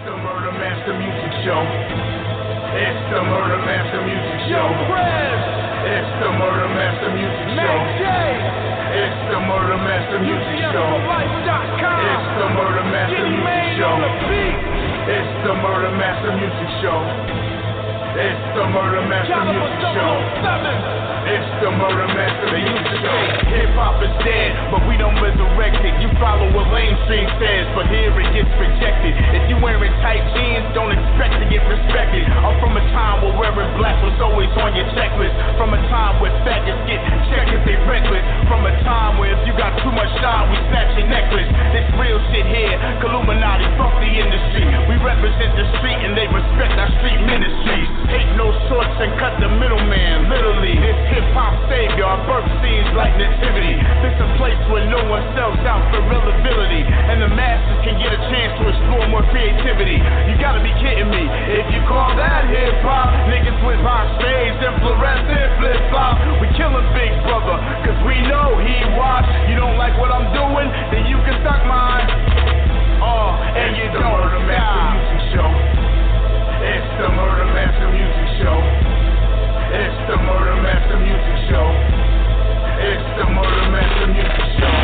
the Murder Master Music Show. It's the Murder Master Music Show. It's the Murder Master Music Show. It's the Murder Master Music Show. It's the Murder Master Music Show. It's the Murder Master Music Show. It's the Murder Master Music Show. It's the Murder Master Music Show. Hip-hop is dead, but we don't resurrect it. You follow what mainstream says, but here it gets rejected. If you wearing tight jeans, don't expect to get respected. I'm from a time where wearing black was always on your checklist. From a time where faggots get checked if they reckless. From a time where if you got too much shine, we snatch your necklace. This real shit here, Illuminati, fuck the industry. We represent the street and they respect our street ministries. Hate no shorts and cut the middleman, literally. This hip-hop savior, our birth scenes like nativity. This a place where no one sells out for relevability, and the masses can get a chance to explore more creativity. You gotta be kidding me. If you call that hip-hop, niggas with box shades and fluorescent flip-flop. We killing Big Brother, cause we know he watch. You don't like what I'm doing, then you can suck mine. And you don't Murder Master Music Show. It's the Murder Master Music Show. It's the Murder Master Music Show. It's the Murder Master Music Show.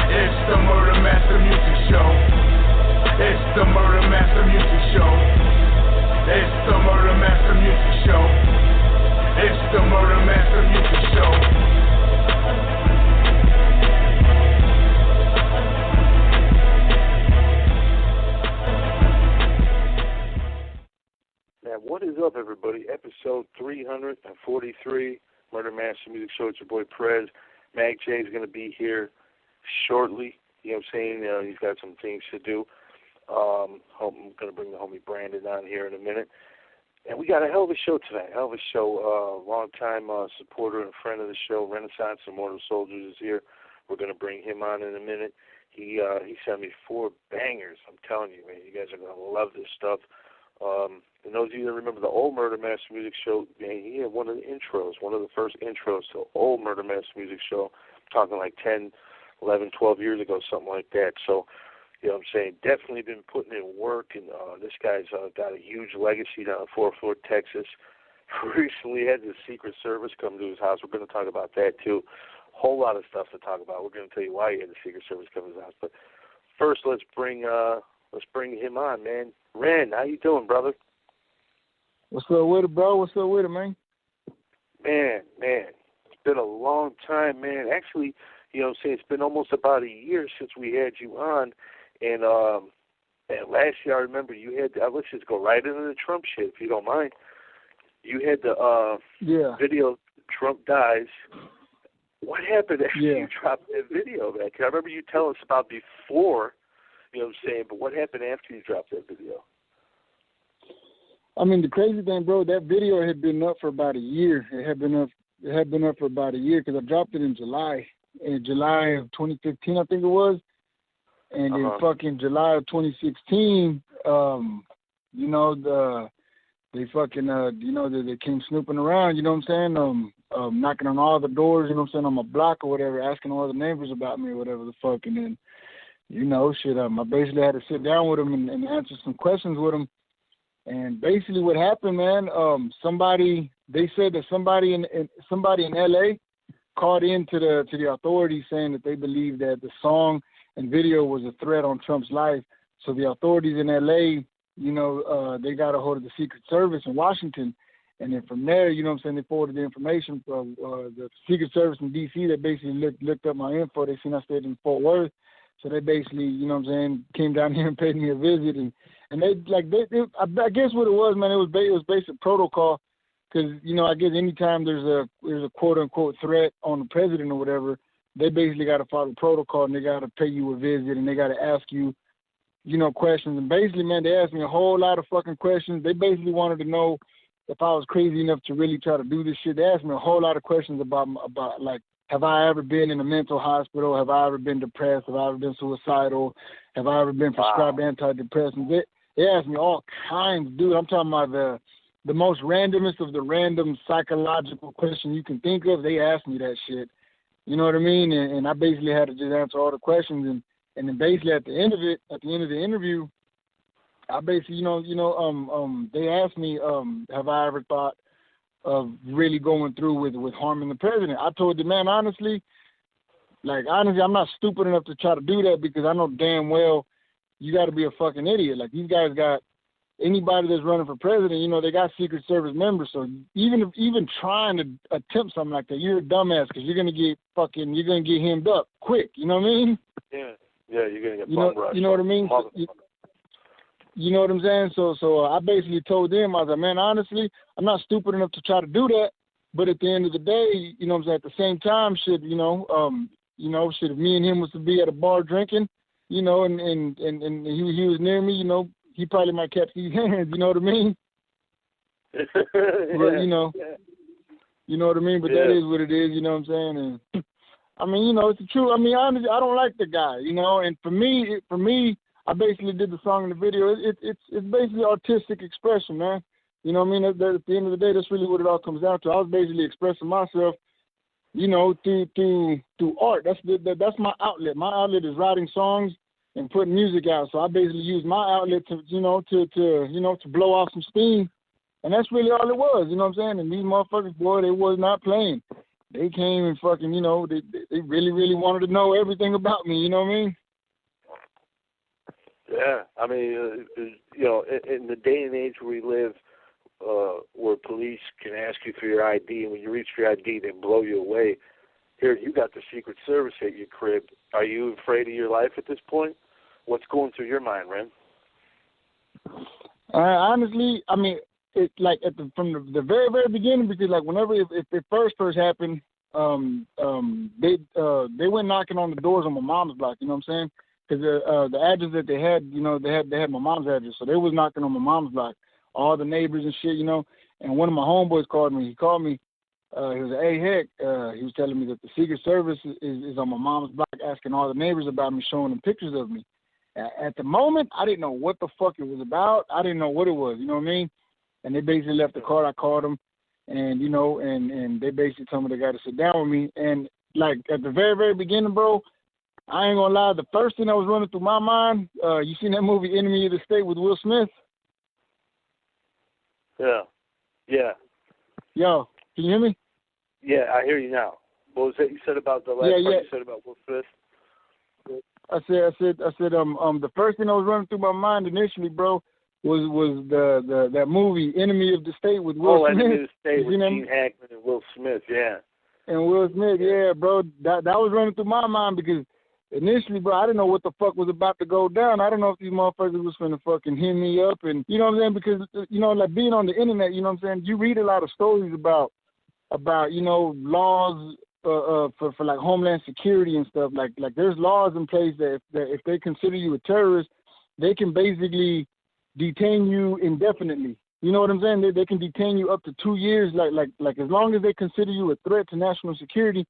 It's the Murder Master Music Show. It's the Murder Master Music Show. It's the Murder Master Music Show. It's the Murder Master Music Show. What is up, everybody? Episode 343, Murder Master Music Show. It's your boy Prez. Mag J is going to be here shortly. You know what I'm saying? He's got some things to do. I'm going to bring the homie Brandon on here in a minute. And we got a hell of a show tonight. Hell of a show. Long-time supporter and friend of the show, Renizance, Immortal Soldierz is here. We're going to bring him on in a minute. He sent me 4 bangers. I'm telling you, man. You guys are going to love this stuff. And those of you that remember the old Murder Master Music Show, man, he had one of the intros, one of the first intros to old Murder Master Music Show. I'm talking like 10, 11, 12 years ago, something like that. So, you know what I'm saying, definitely been putting in work, and this guy's got a huge legacy down in Fort Worth, Texas. Recently had the Secret Service come to his house. We're going to talk about that, too. Whole lot of stuff to talk about. We're going to tell you why he had the Secret Service come to his house. But first, let's bring him on, man. Ren, how you doing, brother? What's up with it, bro? What's up with it, man? Man, it's been a long time, man. Actually, you know what I'm saying, it's been almost about a year since we had you on. And last year, I remember you had, let's just go right into the Trump shit, if you don't mind. You had the video, Trump Dies. What happened after you dropped that video, man? 'Cause I remember you telling us about before, you know what I'm saying, but what happened after you dropped that video? I mean, the crazy thing, bro, that video had been up for about a year. It had been up for about a year because I dropped it in July of 2015, I think it was. And in fucking July of 2016, you know, they came snooping around, you know what I'm saying, knocking on all the doors, you know what I'm saying, on my block or whatever, asking all the neighbors about me or whatever the fuck. And then, you know, shit, I basically had to sit down with them and answer some questions with them. And basically what happened, man, they said that somebody in LA called in to the authorities saying that they believed that the song and video was a threat on Trump's life. So the authorities in LA, you know, they got a hold of the Secret Service in Washington. And then from there, you know what I'm saying, they forwarded the information from the Secret Service in D.C. that basically looked up my info. They seen I stayed in Fort Worth. So they basically, you know what I'm saying, came down here and paid me a visit. And they I guess what it was, man, it was basic protocol. Because, you know, I guess anytime there's a quote-unquote threat on the president or whatever, they basically got to follow protocol, and they got to pay you a visit, and they got to ask you, you know, questions. And basically, man, they asked me a whole lot of fucking questions. They basically wanted to know if I was crazy enough to really try to do this shit. They asked me a whole lot of questions about like, have I ever been in a mental hospital? Have I ever been depressed? Have I ever been suicidal? Have I ever been prescribed antidepressants? They asked me all kinds, dude. I'm talking about the most randomest of the random psychological question you can think of. They asked me that shit. You know what I mean? And I basically had to just answer all the questions. And then basically at the end of the interview, I basically, they asked me, have I ever thought of really going through with harming the president? I told the man, honestly, I'm not stupid enough to try to do that because I know damn well you got to be a fucking idiot. Like, these guys got anybody that's running for president, they got Secret Service members. So even trying to attempt something like that, you're a dumbass because you're gonna get hemmed up quick. You know what I mean? Yeah, you're gonna get bum rushed. You know what I mean? You know what I'm saying? So I basically told them, I was like, man, honestly, I'm not stupid enough to try to do that. But at the end of the day, at the same time, should if me and him was to be at a bar drinking, and he was near me, he probably might catch these hands, you know what I mean? Yeah. But, you know what I mean? But that is what it is, you know what I'm saying? And I mean, it's the truth. I mean, honestly, I don't like the guy, and for me, I basically did the song and the video. It's basically artistic expression, man. You know what I mean? At the end of the day, that's really what it all comes down to. I was basically expressing myself, through art. That's my outlet. My outlet is writing songs and putting music out. So I basically used my outlet to blow off some steam. And that's really all it was, you know what I'm saying? And these motherfuckers, boy, they was not playing. They came and fucking, they really, really wanted to know everything about me, you know what I mean? Yeah, I mean, in the day and age where we live, where police can ask you for your ID, and when you reach for your ID, they blow you away. Here, you got the Secret Service at your crib. Are you afraid of your life at this point? What's going through your mind, Ren? Honestly, I mean, it's like from the very, very beginning, because like whenever if it first happened, they went knocking on the doors on my mom's block. You know what I'm saying? Because the address that they had, they had my mom's address, so they was knocking on my mom's block. All the neighbors and shit, And one of my homeboys called me. He called me. He was like, hey, heck, he was telling me that the Secret Service is on my mom's block, asking all the neighbors about me, showing them pictures of me. At the moment, I didn't know what the fuck it was about. I didn't know what it was. You know what I mean? And they basically left the card. I called them, and and they basically told me they got to sit down with me. And like at the very, very beginning, bro, I ain't gonna lie. The first thing that was running through my mind, you seen that movie Enemy of the State with Will Smith? Yeah. Yo, can you hear me? Yeah, I hear you now. What was that you said about the last part you said about Will Smith? I said, the first thing that was running through my mind initially, bro, was that movie Enemy of the State with Will Smith. Enemy of the State with Gene Hackman and Will Smith, yeah. And Will Smith, yeah, bro. That was running through my mind because initially, bro, I didn't know what the fuck was about to go down. I didn't know if these motherfuckers was finna fucking hit me up, and you know what I'm saying? Because like being on the internet, you know what I'm saying? You read a lot of stories about laws for like Homeland Security and stuff. Like there's laws in place that if they consider you a terrorist, they can basically detain you indefinitely. You know what I'm saying? They can detain you up to 2 years. Like as long as they consider you a threat to national security.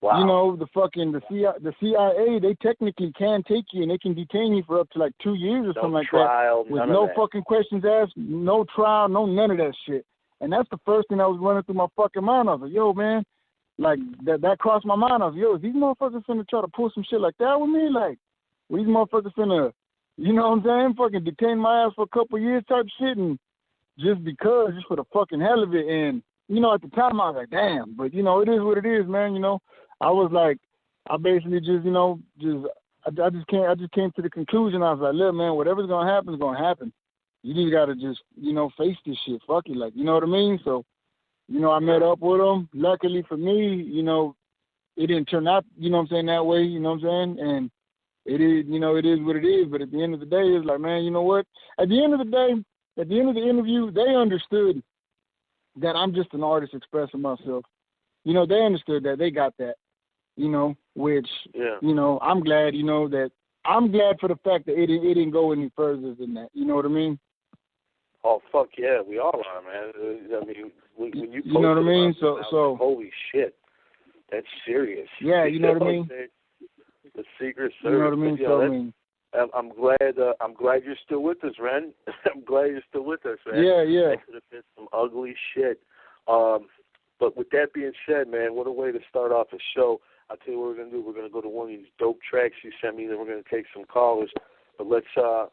Wow. The CIA, they technically can take you and they can detain you for up to like 2 years or something like trial, that. With no fucking questions asked, no trial, no none of that shit. And that's the first thing that was running through my fucking mind. I was like, yo, man, like that crossed my mind. I was like, yo, is these motherfuckers finna try to pull some shit like that with me? Like, these motherfuckers finna, you know what I'm saying, fucking detain my ass for a couple of years type shit, and just for the fucking hell of it. And, at the time I was like, damn, but, it is what it is, man, I was like, I basically just, I just came to the conclusion. I was like, look, man, whatever's going to happen is going to happen. You just got to just, face this shit. Fuck it. Like, you know what I mean? So, I met up with them. Luckily for me, it didn't turn out, that way, you know what I'm saying? And it is, it is what it is. But at the end of the day, it's like, man, you know what? At the end of the day, at the end of the interview, they understood that I'm just an artist expressing myself. They understood that. They got that. Which, I'm glad, I'm glad for the fact that it didn't go any further than that. You know what I mean? Oh, fuck yeah, we all are, man. I mean, when you know what I mean? So, like, holy shit, that's serious. Yeah, you know what I mean? The Secret Service. You know what I mean? So, I mean, I'm glad you're still with us, Ren. I'm glad you're still with us, man. Yeah. That could have been some ugly shit. But with that being said, man, what a way to start off a show. I'll tell you what we're going to do. We're going to go to one of these dope tracks you sent me, then we're going to take some callers. But let's,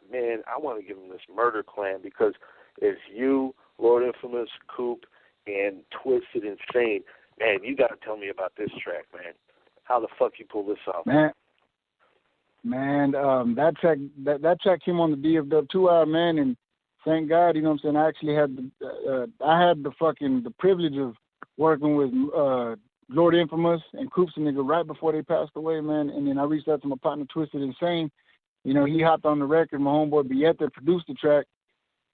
man, I want to give him this Murder Clan because it's you, Lord Infamous, Coop, and Twisted Insane. Man, you got to tell me about this track, man. How the fuck you pull this off? Man, that track came on the DFW 2-hour, man, and thank God, you know what I'm saying, I actually had the privilege of working with Lord Infamous and Coops and nigga right before they passed away, man, and then I reached out to my partner Twisted Insane. You know, he hopped on the record, my homeboy Bieta produced the track,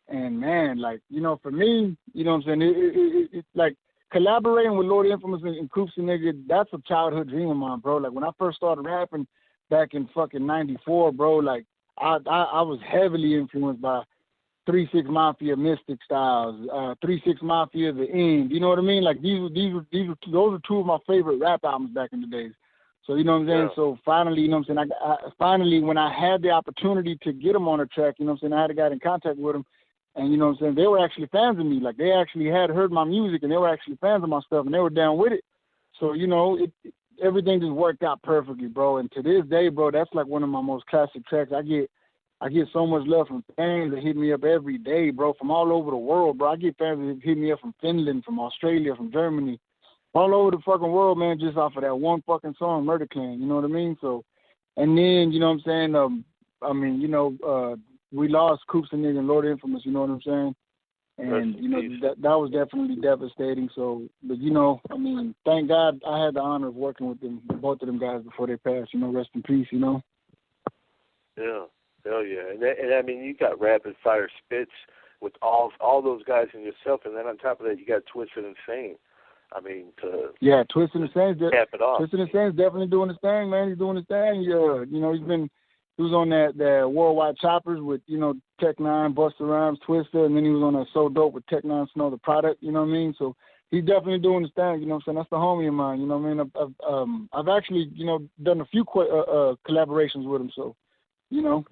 and man, like, you know, for me, you know what I'm saying, it like, collaborating with Lord Infamous and Coops and nigga, that's a childhood dream of mine, bro. Like, when I first started rapping back in fucking 94, bro, like, I was heavily influenced by 3-6 Mafia, Mystic Styles, 3-6 Mafia, The End. You know what I mean? Like, those are two of my favorite rap albums back in the days. So, you know what I'm saying? Yeah. So, finally, you know what I'm saying, finally, when I had the opportunity to get them on a track, you know what I'm saying, I had to get in contact with them. And, you know what I'm saying, they were actually fans of me. Like, they actually had heard my music, and they were actually fans of my stuff, and they were down with it. So, you know, everything just worked out perfectly, bro. And to this day, bro, that's like one of my most classic tracks. I get so much love from fans that hit me up every day, bro, from all over the world, bro. I get fans that hit me up from Finland, from Australia, from Germany, all over the fucking world, man, just off of that one fucking song, Murder Clan, you know what I mean? So, and then, you know what I'm saying, we lost Coops and nigga and Lord Infamous, you know what I'm saying? And, you know, that was definitely devastating. So, but, you know, I mean, thank God I had the honor of working with them, both of them guys before they passed, you know, rest in peace, you know? Yeah, hell yeah. And I mean, you got rapid fire spits with all those guys and yourself, and then on top of that, you got Twisted Insane. I mean, Twisted Insane's cap it off. Twisted Insane's definitely doing his thing, man. He's doing his thing. You know, he was on that Worldwide Choppers with, you know, Tech Nine, Busta Rhymes, Twister, and then he was on that So Dope with Tech Nine, Snow the Product, you know what I mean? So he's definitely doing his thing, you know what I'm saying? That's the homie of mine, you know what I mean? I've actually, you know, done a few collaborations with him, so, you know.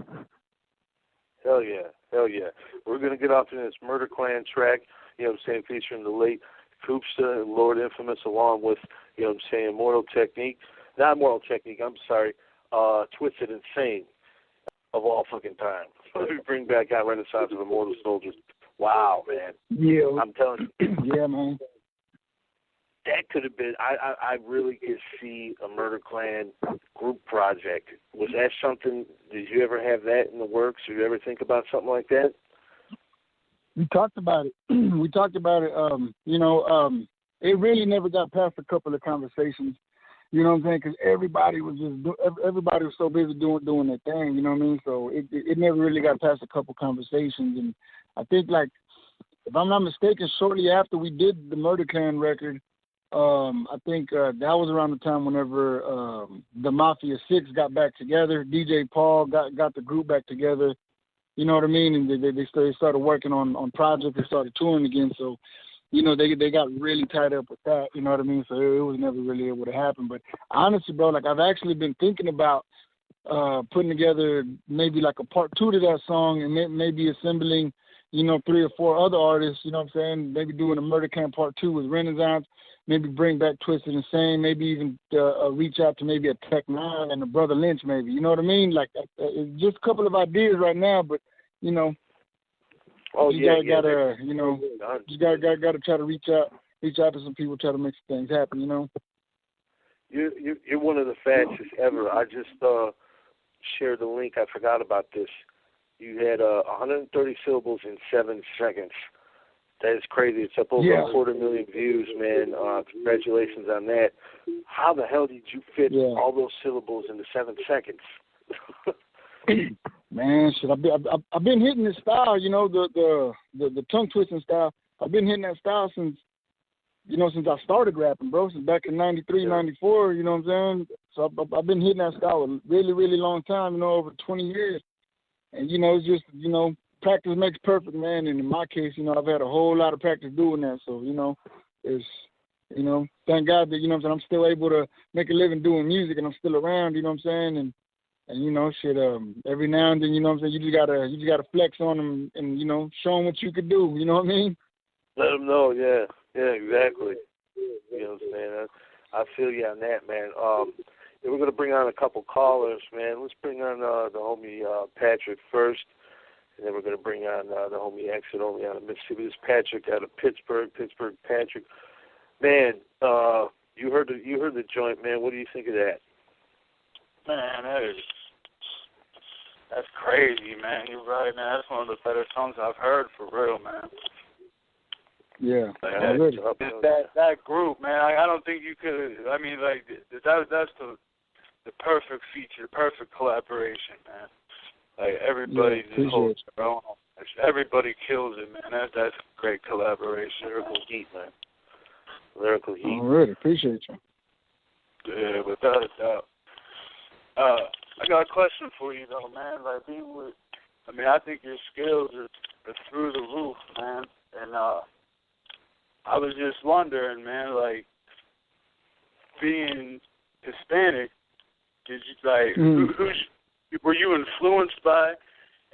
Hell yeah, hell yeah. We're going to get off into this Murder Clan track, you know what I'm saying, featuring the late Koopsta and Lord Infamous, along with, you know what I'm saying, Immortal Technique, I'm sorry, Twisted Insane of all fucking time. We bring back out Renizance of Immortal Soldierz. Wow, man. Yeah. I'm telling you. Yeah, man. That could have been, I really could see a Murder Clan group project. Was that something, did you ever have that in the works? Did you ever think about something like that? We talked about it. You know, it really never got past a couple of conversations. You know what I'm saying? Because everybody was so busy doing their thing. You know what I mean? So it never really got past a couple conversations. And I think, like, if I'm not mistaken, shortly after we did the Murder Clan record, I think that was around the time whenever the Mafia 6 got back together. DJ Paul got the group back together. You know what I mean? And they started working on projects. They started touring again. So, you know, they got really tied up with that. You know what I mean? So it was never really able to happen. But honestly, bro, like, I've actually been thinking about putting together maybe like a part 2 to that song, and maybe assembling, you know, 3 or 4 other artists. You know what I'm saying? Maybe doing a Murder Camp part 2 with Renizance. Maybe bring back Twisted Insane. Maybe even reach out to maybe a Tech Nine and a Brother Lynch. Maybe, you know what I mean? Like, just a couple of ideas right now, but, you know. Gotta you know, you gotta try to reach out to some people, try to make some things happen, you know. You're one of the fastest ever. I just shared the link. I forgot about this. You had 130 syllables in 7 seconds. That is crazy. It's up over 250,000 views, man. Congratulations on that. How the hell did you fit all those syllables into 7 seconds? Man, shit, I've been hitting this style, you know, the tongue twisting style. I've been hitting that style since I started rapping, bro. Since back in 93, 94, you know what I'm saying? So I've been hitting that style a really, really long time, you know, over 20 years. And, you know, it's just, you know, practice makes perfect, man. And in my case, you know, I've had a whole lot of practice doing that. So, you know, it's, you know, thank God that, you know what I'm saying, I'm still able to make a living doing music, and I'm still around, you know what I'm saying? And you know, shit, every now and then, you know what I'm saying, you just gotta flex on them and, you know, show them what you could do, you know what I mean? Let them know, yeah, exactly. You know what I'm saying? I feel you on that, man. we're going to bring on a couple callers, man. Let's bring on the homie Patrick first, and then we're going to bring on the homie Exit Only out of Mississippi. This is Patrick out of Pittsburgh. Patrick. Man, you heard the joint, man. What do you think of that? Man, that's crazy, man. You're right, man. That's one of the better songs I've heard, for real, man. Yeah, like that group, man. I don't think you could. I mean, like that's the perfect feature, perfect collaboration, man. Like everybody just holds their own. Everybody kills it, man. That's a great collaboration. Lyrical heat, man. Lyrical heat. Alright, appreciate you. Yeah, without a doubt. I got a question for you though, man. Like I think your skills are through the roof, man. And I was just wondering, man, like, being Hispanic, did you, were you influenced by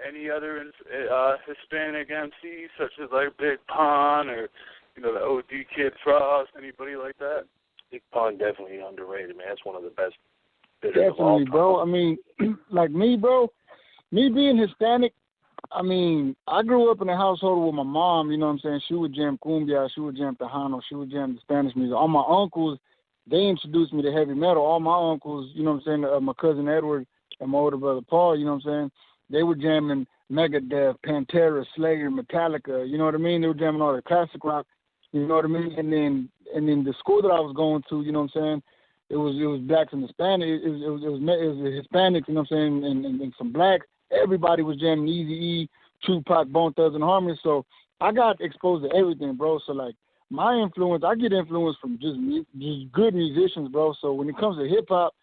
any other Hispanic MCs, such as, like, Big Pun or, the OD Kid Frost, anybody like that? Big Pun definitely underrated, man. That's one of the best bidders of all time. Bro. I mean, like me, bro, me being Hispanic, I mean, I grew up in a household with my mom, you know what I'm saying? She would jam cumbia, she would jam tejano, she would jam the Spanish music. All my uncles, they introduced me to heavy metal. All my uncles, you know what I'm saying, my cousin Edward and my older brother Paul, you know what I'm saying? They were jamming Megadeth, Pantera, Slayer, Metallica, you know what I mean? They were jamming all the classic rock, you know what I mean? And then the school that I was going to, you know what I'm saying, it was blacks and Hispanics, it was Hispanics, you know what I'm saying, and some blacks. Everybody was jamming Eazy-E, Tupac, Bone Thugs and Harmony. So I got exposed to everything, bro. So like my influence, I get influence from just good musicians, bro. So when it comes to hip hop,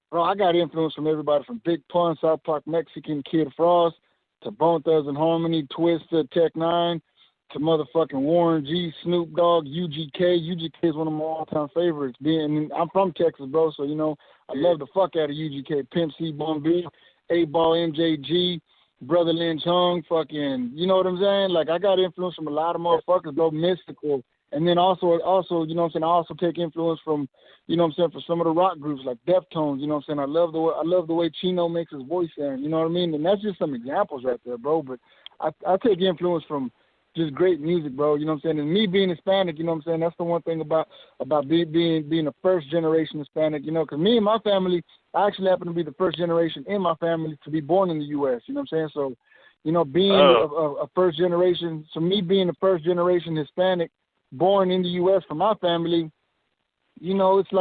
bro, I got influence from everybody from Big Pun, South Park Mexican, Kid Frost, to Bone Thugs and Harmony, Twista, Tech Nine, to motherfucking Warren G, Snoop Dogg, UGK. UGK is one of my all-time favorites. I'm from Texas, bro, so I love the fuck out of UGK. Pimp C, Bun B, 8-Ball, MJG, Brother Lynch Hung, fucking, you know what I'm saying? Like, I got influence from a lot of motherfuckers, bro, Mystical. And then also, you know what I'm saying, I also take influence from, you know what I'm saying, from some of the rock groups like Deftones, you know what I'm saying? I love the way Chino makes his voice sound, you know what I mean? And that's just some examples right there, bro. But I take influence from just great music, bro, you know what I'm saying? And me being Hispanic, you know what I'm saying, that's the one thing about being a first-generation Hispanic, you know, because me and my family, I actually happen to be the first generation in my family to be born in the U.S., you know what I'm saying? So, being a first generation, so me being a first-generation Hispanic born in the U.S. for my family, it's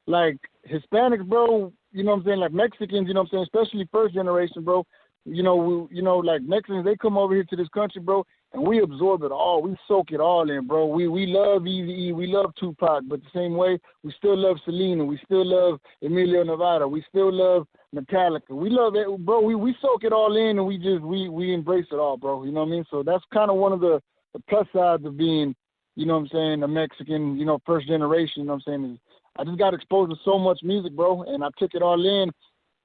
like Hispanics, bro, you know what I'm saying, like Mexicans, you know what I'm saying, especially first generation, bro, like Mexicans, they come over here to this country, bro, and we absorb it all. We soak it all in, bro. We love Eazy-E. We love Tupac, but the same way, we still love Selena. We still love Emilio Nevada. We still love Metallica. We love it, bro. We soak it all in, and we embrace it all, bro. You know what I mean? So that's kind of one of the plus sides of being, you know what I'm saying, a Mexican, first generation, you know what I'm saying, is I just got exposed to so much music, bro, and I took it all in.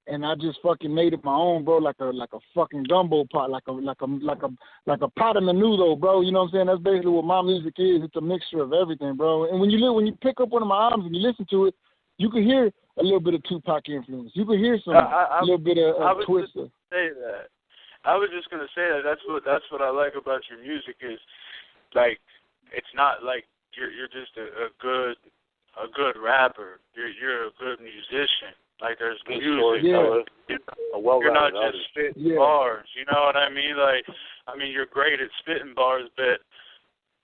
And I just fucking made it my own, bro, like a fucking gumbo pot, like a pot of menudo, bro. You know what I'm saying? That's basically what my music is. It's a mixture of everything, bro. And when you pick up one of my albums and you listen to it, you can hear a little bit of Tupac influence. You can hear a little bit of Twista. I was just gonna say that. That's what I like about your music is, like, it's not like you're just a good rapper. You're a good musician. Like, there's music. You're not just spitting bars. You know what I mean? Like, you're great at spitting bars, but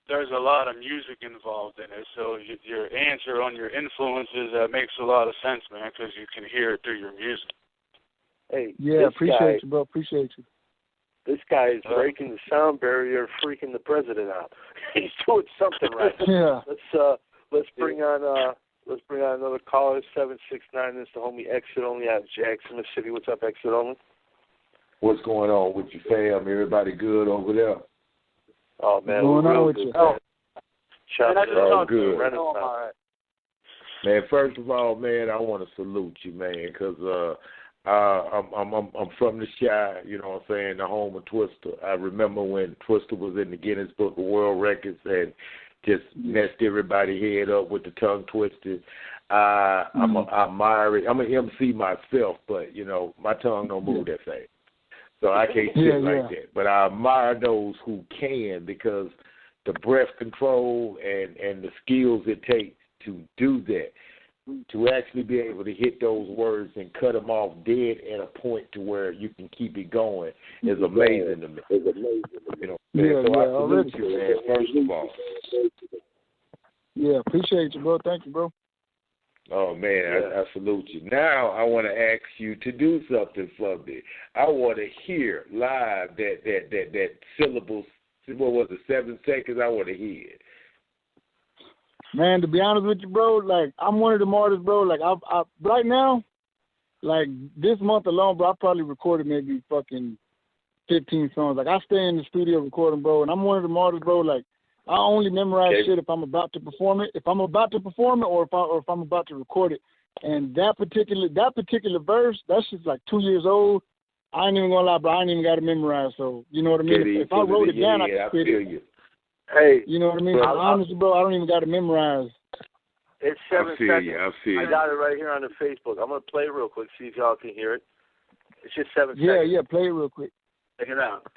there's a lot of music involved in it. So your answer on your influences, that makes a lot of sense, man, because you can hear it through your music. Hey, appreciate you, bro. Appreciate you. This guy is breaking the sound barrier, freaking the president out. He's doing something right. Yeah. Let's bring on another caller, 769. This is the homie Exit Only out of Jackson, Mississippi. What's up, Exit Only? What's going on with you, fam? Everybody good over there? Oh, man, we're real good. Shout out to good. Renizance. Man, first of all, man, I want to salute you, man, because I'm from the Chi, you know what I'm saying, the home of Twista. I remember when Twista was in the Guinness Book of World Records and just messed everybody's head up with the tongue twisted. I admire it. I'm an MC myself, but my tongue don't move that fast, so I can't sit like that. But I admire those who can, because the breath control and the skills it takes to do that, to actually be able to hit those words and cut them off dead at a point to where you can keep it going is amazing to me. So I salute you, man, first of all. Yeah, appreciate you, bro. Thank you, bro. Oh, man, I salute you. Now I want to ask you to do something for me. I want to hear live that syllable, what was it, 7 seconds? I want to hear it. Man, to be honest with you, bro, like, I'm one of them artists, bro, like, I right now, like, this month alone, bro, I probably recorded maybe fucking 15 songs. Like, I stay in the studio recording, bro, and I'm one of them artists, bro, like, I only memorize shit if I'm about to perform it. If I'm about to perform it, or if I'm about to record it. And that particular verse, that's just like 2 years old. I ain't even gonna lie, bro. I ain't even got to memorize. So you know what I mean. If I wrote it down, I could spit it. You. Hey, you know what I mean. Honestly, bro, I don't even got to memorize. It's 7 seconds. I got it right here on the Facebook. I'm gonna play it real quick, see if y'all can hear it. It's just 7 seconds. Yeah, play it real quick. Check it out.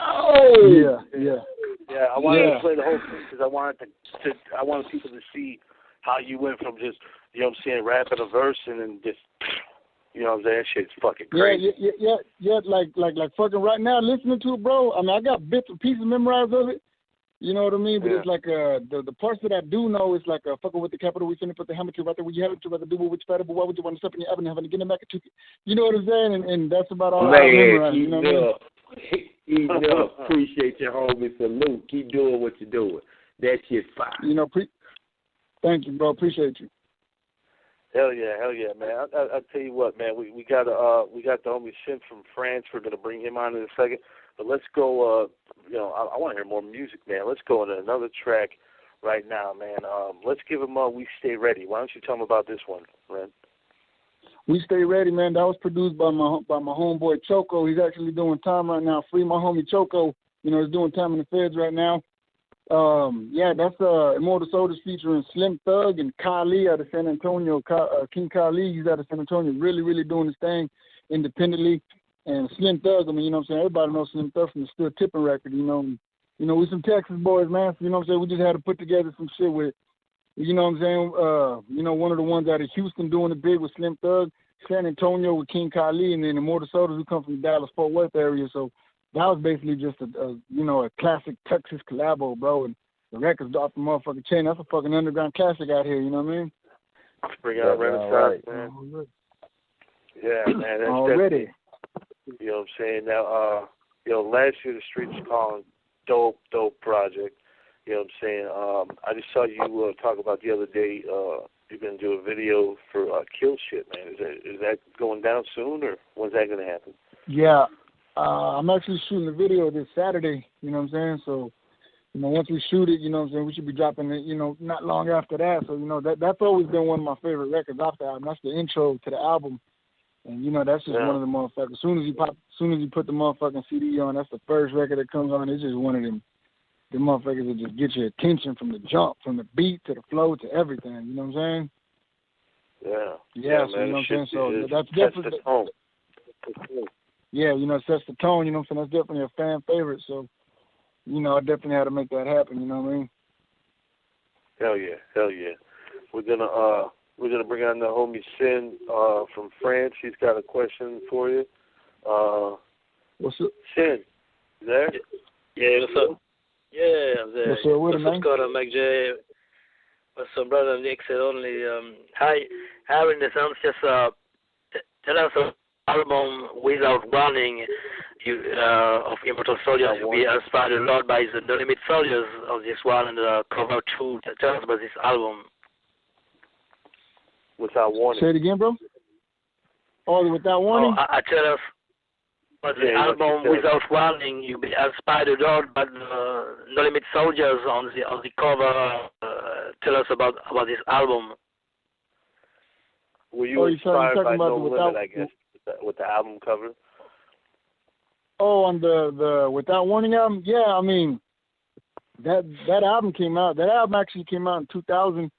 Oh yeah. I wanted to play the whole thing because I wanted people to see how you went from just rapping a verse and then just that shit's fucking crazy. Yeah. Like fucking right now, listening to it, bro. I mean, I got bits and pieces memorized of it. You know what I mean? But it's like the parts that I do know is like fucking with the capital. We finna put the hammer to right there. Where you have it to rather do with which better. But why would you want to step in your oven and having to get it back at you? You know what I'm saying? And that's about all I memorize. You know what I mean? Appreciate your homie. Salute. Keep doing what you're doing. That shit's fire. Thank you, bro. Appreciate you. Hell yeah, man. I'll tell you what, man. We got the homie Sin from France. We're gonna bring him on in a second. But let's go. I want to hear more music, man. Let's go on another track right now, man. Let's give him "We Stay Ready." Why don't you tell him about this one, Ren? We Stay Ready, man. That was produced by my homeboy Choco. He's actually doing time right now. Free my homie Choco. He's doing time in the feds right now. That's Immortal Soldierz featuring Slim Thug and Kali out of San Antonio. King Kali, he's out of San Antonio, really, really doing his thing independently. And Slim Thug, I mean, you know what I'm saying? Everybody knows Slim Thug from the Still Tipping record, we some Texas boys, man. So, you know what I'm saying? We just had to put together some shit with, you know what I'm saying? One of the ones out of Houston doing it big with Slim Thug, San Antonio with King Kali, and then Immortal Soldierz who come from the Dallas-Fort Worth area. So that was basically just a classic Texas collabo, bro. And the record's off the motherfucking chain. That's a fucking underground classic out here, you know what I mean? Bring out Renizance, man. Yeah, man. That's already. You know what I'm saying? Now, last year the streets calling dope project. You know what I'm saying? I just saw you talk about the other day. You're gonna do a video for Kill Shit, man. Is that going down soon, or when's that gonna happen? Yeah, I'm actually shooting the video this Saturday. You know what I'm saying? So, once we shoot it, you know what I'm saying, we should be dropping it. Not long after that. So, that's always been one of my favorite records off the album. That's the intro to the album. And that's just one of the motherfuckers. As soon as you put the motherfucking CD on, that's the first record that comes on. It's just one of them. The motherfuckers that just get your attention from the jump, from the beat to the flow to everything. You know what I'm saying? Yeah. So, man, you know what I'm saying? So that's definitely. Yeah, it sets the tone. You know what I'm saying? That's definitely a fan favorite. So, I definitely had to make that happen. You know what I mean? Hell yeah. We're gonna bring on the homie Sin from France. He's got a question for you. What's up? Sin, you there? Yeah, what's up? Yeah, I'm there. What's up with him, man? What's going on, Mac J? What's up, brother Nick said only. Hi, Renizance. Just tell us album Without Warning of Immortal Soldierz, you be inspired a lot by the No Limit Soldierz of this one and the cover too. Tell us about this album. Without Warning. Say it again, bro. Oh, Without Warning? Oh, I tell us about the album Without Warning, you be inspired a lot by the No Limit Soldierz on the cover. Tell us about this album. Were you inspired by No Limit, I guess, with the album cover? Oh, on the Without Warning album? Yeah, I mean, that album came out. That album actually came out in 2000,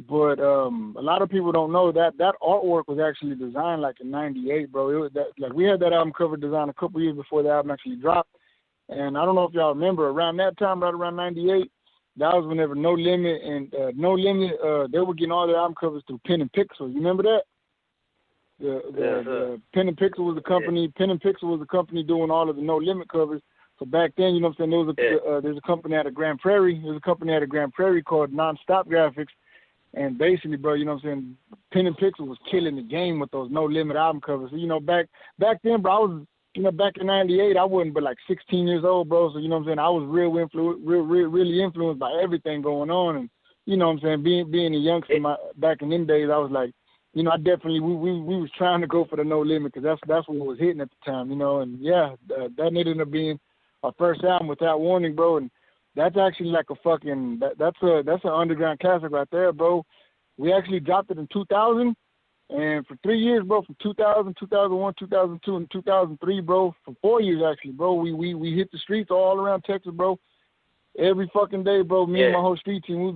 but a lot of people don't know that artwork was actually designed like in '98, bro. It was like we had that album cover designed a couple years before the album actually dropped, and I don't know if y'all remember around that time, right around '98. That was whenever No Limit and No Limit, they were getting all their album covers through Pen and Pixel. You remember that? The Pen and Pixel was the company. Yeah. Pen and Pixel was the company doing all of the No Limit covers. So back then, you know what I'm saying, there's a company out of Grand Prairie. There's a company out of Grand Prairie called Nonstop Graphics. And basically, bro, you know what I'm saying, Pen and Pixel was killing the game with those No Limit album covers. So, you know, back then, bro, I was, you know, back in '98, I wasn't but like 16 years old, bro. So, you know what I'm saying, I was really influenced by everything going on. And, you know what I'm saying, being a youngster back in them days, I was like, you know, I definitely, we was trying to go for the No Limit because that's what was hitting at the time, you know. And, yeah, that ended up being our first album, Without Warning, bro. And that's actually like a fucking, that's an underground classic right there, bro. We actually dropped it in 2000. And for 3 years, bro, from 2000, 2001, 2002, and 2003, bro, for 4 years, actually, bro, we hit the streets all around Texas, bro. Every fucking day, bro, me and my whole street team, we was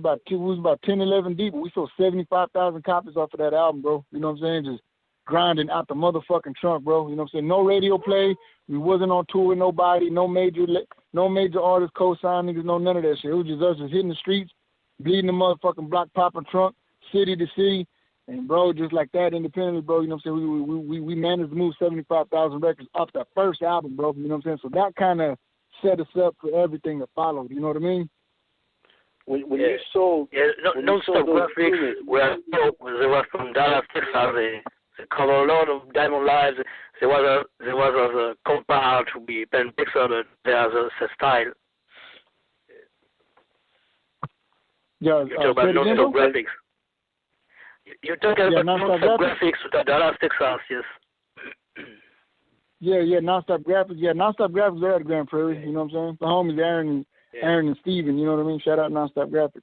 about 10, 11 deep. We sold 75,000 copies off of that album, bro. You know what I'm saying? Just grinding out the motherfucking trunk, bro. You know what I'm saying? No radio play. We wasn't on tour with nobody. No major artists co-signing, no none of that shit. It was just us just hitting the streets, bleeding the motherfucking block, popping trunk, city to city. And, bro, just like that, independently, bro, you know what I'm saying, we managed to move 75,000 records off that first album, bro, you know what I'm saying? So that kind of set us up for everything that followed, you know what I mean? When you sold... Yeah, Nonstop Graphics were from Dallas, Texas. They cover a lot of Diamond Lives. There was a compared to be Pen Pixel, there's a style. Yeah, you talk about Nonstop Graphics. You talk about Nonstop Graphics with Dallas, Texas, yes. Yeah, Nonstop Graphics. Yeah, Nonstop Graphics are at Grand Prairie, you know what I'm saying? The homies Aaron and Steven, you know what I mean? Shout out Nonstop Graphics.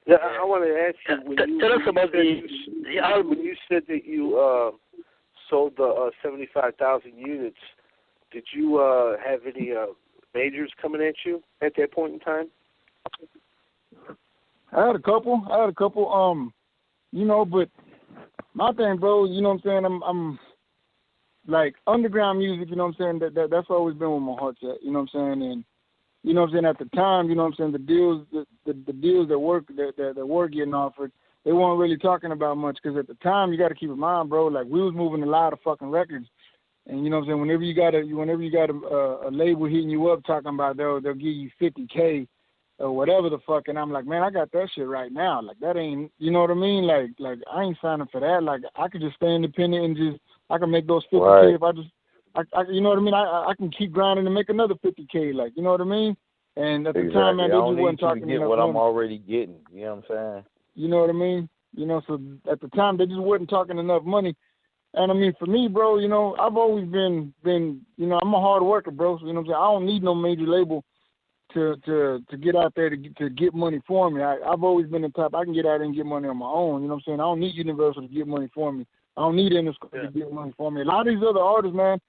Yeah, I want to ask you, tell us about the album. When you said that you sold the 75,000 units, did you have any majors coming at you at that point in time? I had a couple, you know, but my thing, bro, you know what I'm saying, I'm like underground music, you know what I'm saying, that's always been where my heart's at, you know what I'm saying, and you know what I'm saying, at the time, you know what I'm saying, the deals that were getting offered, they weren't really talking about much, because at the time, you got to keep in mind, bro, like we was moving a lot of fucking records, and you know what I'm saying, whenever you got a label hitting you up talking about they'll give you $50K or whatever the fuck, and I'm like, man, I got that shit right now, like that ain't, you know what I mean, like I ain't signing for that, like I could just stay independent and just, I can make those $50K if I just, you know what I mean, I can keep grinding and make another $50K, like, you know what I mean, and at the time, man, they just wasn't talking enough what money. I'm already getting, you know what I'm saying? You know what I mean? You know, so at the time, they just wasn't talking enough money. And I mean, for me, bro, you know, I've always been, you know, I'm a hard worker, bro. So, you know what I'm saying? I don't need no major label to get out there to get money for me. I've always been the type, I can get out there and get money on my own. You know what I'm saying? I don't need Universal to get money for me. I don't need Interscope to get money for me. A lot of these other artists, man,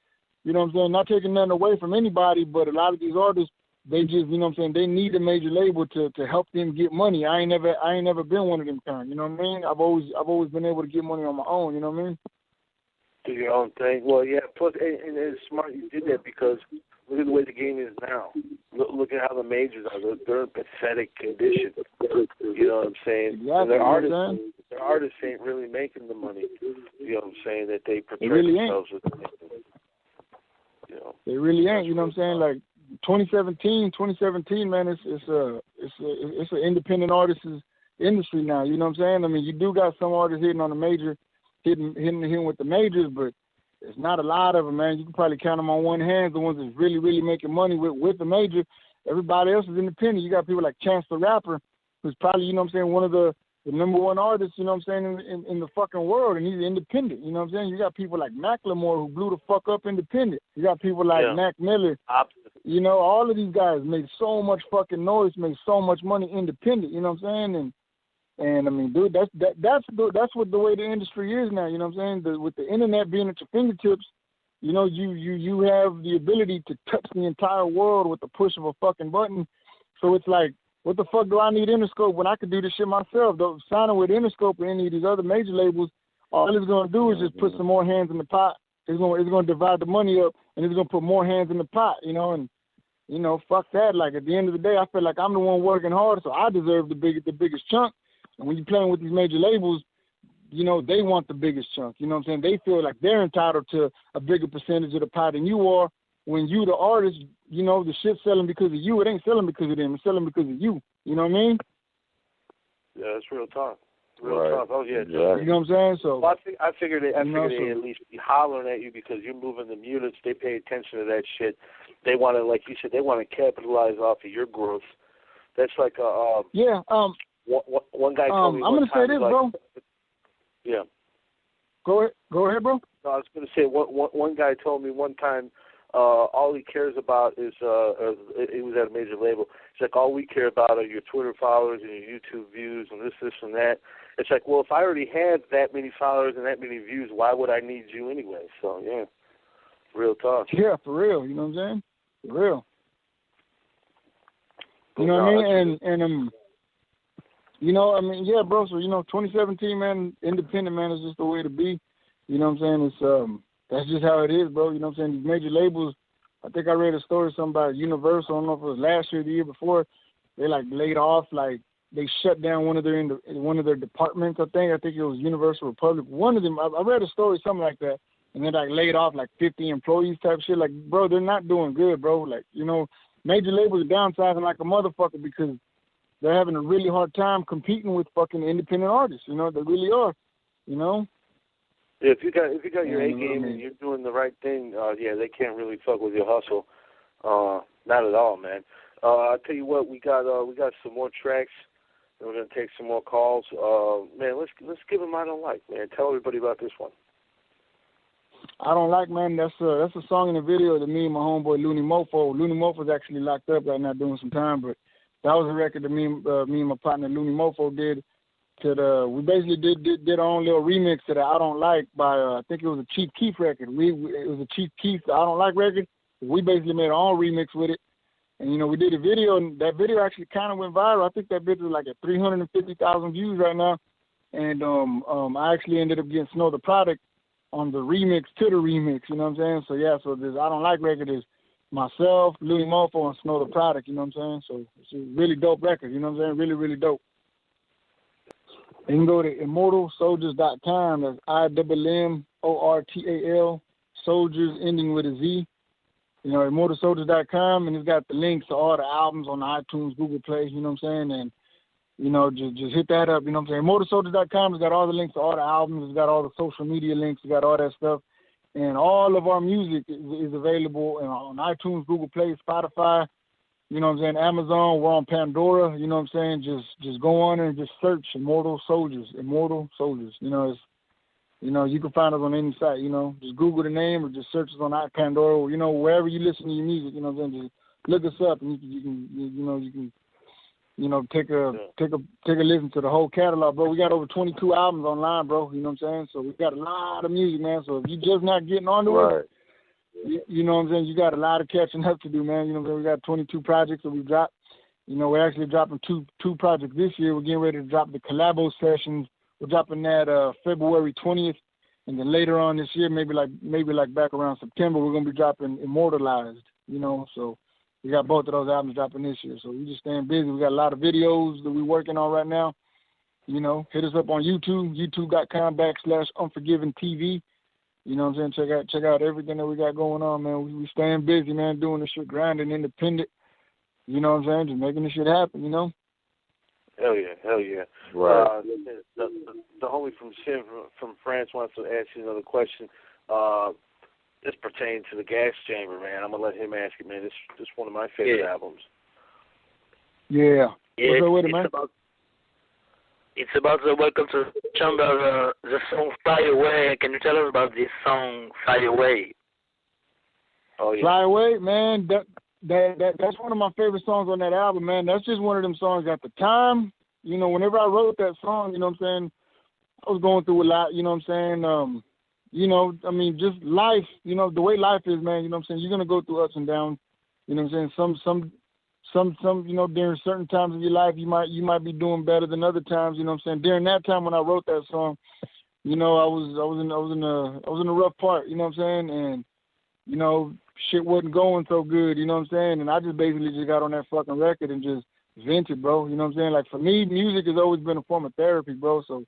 you know what I'm saying, not taking nothing away from anybody, but a lot of these artists, they just, you know what I'm saying, they need a major label to help them get money. I ain't never been one of them kind, you know what I mean? I've always been able to get money on my own, you know what I mean? Do your own thing. Well, yeah, plus, and it's smart you did that, because look at the way the game is now. Look at how the majors are. They're in pathetic condition. You know what I'm saying? Exactly, and their artists ain't really making the money, you know what I'm saying, that they portray themselves with. You know. They really ain't, you know what I'm saying? Like 2017, man, it's an independent artists industry now, you know what I'm saying? I mean, you do got some artists hitting on the major, hitting with the majors, but it's not a lot of them, man. You can probably count them on one hand, the ones that's really, really making money with the major. Everybody else is independent. You got people like Chance the Rapper, who's probably, you know what I'm saying, one of the number one artists, you know what I'm saying, in the fucking world, and he's independent, you know what I'm saying? You got people like Macklemore who blew the fuck up independent. You got people like Mac Miller. You know, all of these guys make so much fucking noise, make so much money independent, you know what I'm saying? And I mean, dude, that's what the way the industry is now, you know what I'm saying? With the internet being at your fingertips, you know, you have the ability to touch the entire world with the push of a fucking button. So it's like, what the fuck do I need Interscope when I could do this shit myself? Though signing with Interscope or any of these other major labels, all it's gonna do is just put some more hands in the pot. It's gonna divide the money up, and it's gonna put more hands in the pot, you know. And you know, fuck that. Like at the end of the day, I feel like I'm the one working hard, so I deserve the biggest chunk. And when you're playing with these major labels, you know, they want the biggest chunk. You know what I'm saying? They feel like they're entitled to a bigger percentage of the pot than you are. When you, the artist, you know, the shit's selling because of you. It ain't selling because of them. It's selling because of you. You know what I mean? Yeah, that's real talk. Real talk. Oh, yeah. You know what I'm saying? So well, I figured they at least be hollering at you because you're moving the units. They pay attention to that shit. They want to, like you said, they want to capitalize off of your growth. That's like a one guy told me. I'm gonna say this, bro. Yeah. Go ahead, bro. No, I was gonna say one guy told me one time. All he cares about is he was at a major label. It's like all we care about are your Twitter followers and your YouTube views and this and that. It's like, well, if I already had that many followers and that many views, why would I need you anyway? So yeah, real talk. Yeah, for real. You know what I'm saying? For real. You know what I mean? And you know, I mean, yeah, bro. So you know, 2017, man, independent, man, is just the way to be. You know what I'm saying? It's that's just how it is, bro. You know what I'm saying? These major labels, I think I read a story something about Universal. I don't know if it was last year or the year before. They like laid off, like they shut down one of their departments. I think it was Universal Republic. One of them, I read a story something like that, and they like laid off like 50 employees type shit. Like, bro, they're not doing good, bro. Like, you know, major labels are downsizing like a motherfucker because they're having a really hard time competing with fucking independent artists. You know, they really are. You know. Yeah, if you got your A game and you're doing the right thing, they can't really fuck with your hustle. Not at all, man. I'll tell you what, we got some more tracks, and we're gonna take some more calls. Man, let's give them I Don't Like, man. Tell everybody about this one. I Don't Like, man. That's a song in the video that me and my homeboy Looney Mofo's actually locked up right now doing some time, but that was a record that me and my partner Looney Mofo did. We basically did our own little remix to the I Don't Like by I think it was a Chief Keef record. It was a Chief Keef I Don't Like record. We basically made our own remix with it, and you know we did a video, and that video actually kind of went viral. I think that video is like at 350,000 views right now, and I actually ended up getting Snow the Product on the remix to the remix. You know what I'm saying? So yeah, so this I Don't Like record is myself, Looney Mofo, and Snow the Product. You know what I'm saying? So it's a really dope record. You know what I'm saying? Really, really dope. You can go to immortalsoldierz.com. That's IMMORTAL, Soldiers ending with a Z. You know, immortalsoldierz.com, and it's got the links to all the albums on the iTunes, Google Play, you know what I'm saying? And, you know, just hit that up, you know what I'm saying? immortalsoldierz.com has got all the links to all the albums. It's got all the social media links. It's got all that stuff. And all of our music is available on iTunes, Google Play, Spotify, you know what I'm saying, Amazon. We're on Pandora, you know what I'm saying? Just go on and just search Immortal Soldierz. You know, it's, you know, you can find us on any site, you know. Just Google the name or just search us on Pandora, you know, wherever you listen to your music, you know what I'm saying? Just look us up and you can take a listen to the whole catalog, bro. We got over 22 albums online, bro, you know what I'm saying? So we got a lot of music, man. So if you just not getting onto it, you know what I'm saying, you got a lot of catching up to do, man. You know what I'm saying? We got 22 projects that we dropped. You know, we're actually dropping two projects this year. We're getting ready to drop the collabo sessions. We're dropping that February 20th, and then later on this year, maybe like back around September, we're gonna be dropping Immortalized. You know, so we got both of those albums dropping this year. So we just staying busy. We got a lot of videos that we're working on right now. You know, hit us up on YouTube, youtube.com/UnforgivenTV. You know what I'm saying? Check out everything that we got going on, man. We staying busy, man, doing this shit, grinding, independent. You know what I'm saying? Just making this shit happen, you know? Hell yeah. Right. The homie from France wants to ask you another question. this pertains to the Gas Chamber, man. I'm gonna let him ask it, man. This is one of my favorite albums. Yeah. Yeah, What's up with it, man? It's about the Welcome to the Chamber, the song Fly Away. Can you tell us about this song, Fly Away? Oh, yeah. Fly Away, man, that's one of my favorite songs on that album, man. That's just one of them songs at the time. You know, whenever I wrote that song, you know what I'm saying, I was going through a lot, you know what I'm saying? You know, I mean, just life, you know, the way life is, man, you know what I'm saying? You're going to go through ups and downs, you know what I'm saying? Some, you know, during certain times of your life, you might be doing better than other times. You know what I'm saying? During that time when I wrote that song, you know, I was in a rough part. You know what I'm saying? And you know, shit wasn't going so good. You know what I'm saying? And I just basically just got on that fucking record and just vented, bro. You know what I'm saying? Like for me, music has always been a form of therapy, bro. So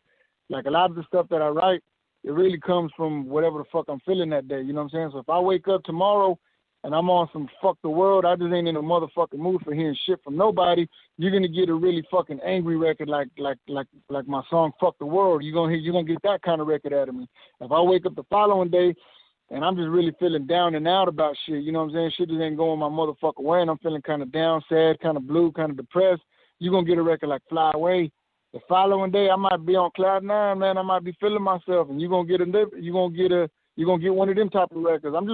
like a lot of the stuff that I write, it really comes from whatever the fuck I'm feeling that day. You know what I'm saying? So if I wake up tomorrow and I'm on some fuck the world, I just ain't in a motherfucking mood for hearing shit from nobody, you're gonna get a really fucking angry record like my song Fuck the World. You're gonna get that kind of record out of me. If I wake up the following day and I'm just really feeling down and out about shit, you know what I'm saying? Shit just ain't going my motherfucking way and I'm feeling kinda down, sad, kinda blue, kinda depressed, you're gonna get a record like Fly Away. The following day I might be on cloud nine, man, I might be feeling myself and you're gonna get one of them type of records. I'm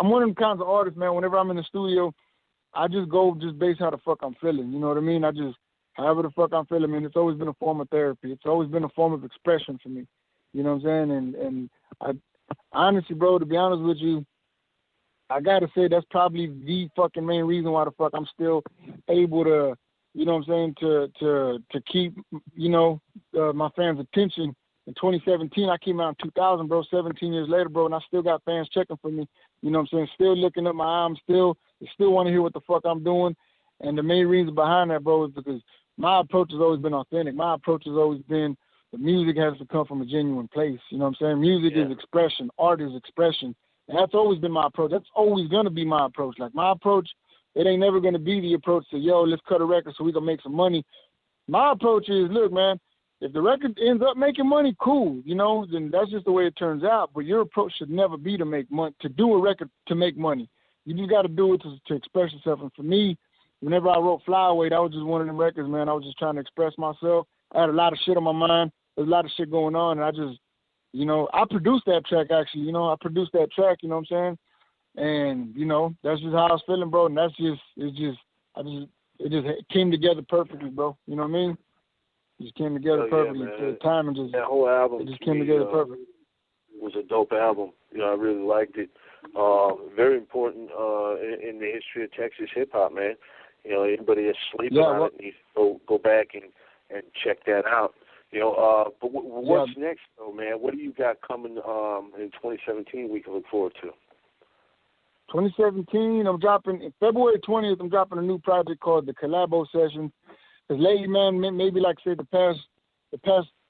one of them kinds of artists, man. Whenever I'm in the studio, I just go just based how the fuck I'm feeling. You know what I mean? However the fuck I'm feeling, man, it's always been a form of therapy. It's always been a form of expression for me. You know what I'm saying? And I honestly, bro, to be honest with you, I gotta say that's probably the fucking main reason why the fuck I'm still able to, you know what I'm saying, to keep, you know, my fans' attention. In 2017, I came out in 2000, bro, 17 years later, bro, and I still got fans checking for me. You know what I'm saying? Still looking up my album, they still want to hear what the fuck I'm doing. And the main reason behind that, bro, is because my approach has always been authentic. My approach has always been the music has to come from a genuine place. You know what I'm saying? Music is expression. Art is expression. And that's always been my approach. That's always going to be my approach. Like, my approach, it ain't never going to be the approach to, yo, let's cut a record so we can make some money. My approach is, look, man, if the record ends up making money, cool, you know, then that's just the way it turns out. But your approach should never be to make money, to do a record to make money. You just got to do it to express yourself. And for me, whenever I wrote Fly Away, that was just one of them records, man. I was just trying to express myself. I had a lot of shit on my mind. There's a lot of shit going on, and I just, you know, I produced that track, actually. You know, I produced that track, you know what I'm saying? And, you know, that's just how I was feeling, bro. And it just came together perfectly, bro. You know what I mean? It just came together perfectly. The timing just, that whole album it just came together perfectly. It was a dope album. You know, I really liked it. Very important in the history of Texas hip hop, man. You know, anybody that's sleeping on it needs to go back and check that out. You know, but what's next, though, man? What do you got coming in 2017 we can look forward to? 2017, I'm dropping, February 20th, I'm dropping a new project called The Collabo Sessions. Because lately, man, maybe like say the past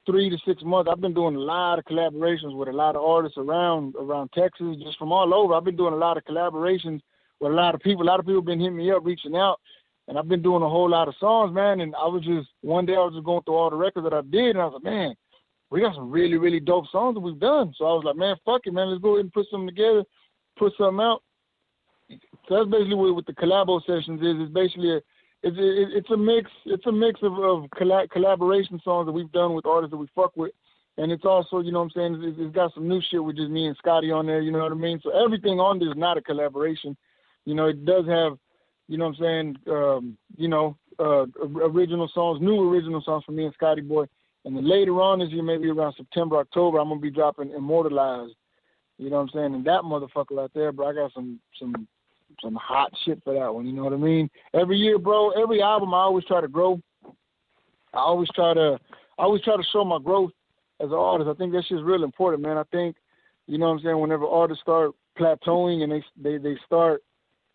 3 to 6 months, I've been doing a lot of collaborations with a lot of artists around Texas, just from all over. I've been doing a lot of collaborations with a lot of people. A lot of people have been hitting me up, reaching out, and I've been doing a whole lot of songs, man. And one day I was just going through all the records that I did, and I was like, man, we got some really, really dope songs that we've done. So I was like, man, fuck it, man, let's go ahead and put something together, put something out. So that's basically what the Collabo Sessions is. It's basically it's a mix of collaboration songs that we've done with artists that we fuck with, and it's also, you know what I'm saying, it's got some new shit with just me and Scotty on there, you know what I mean? So everything on there is not a collaboration. You know, it does have, you know what I'm saying, original songs, new original songs from me and Scotty Boy. And then later on this year, maybe around September, October, I'm gonna be dropping Immortalized. You know what I'm saying? And that motherfucker right there, bro, I got some hot shit for that one, you know what I mean? Every year, bro, every album I always try to grow. I always try to show my growth as an artist. I think that shit's real important, man. I think, you know what I'm saying, whenever artists start plateauing and they start,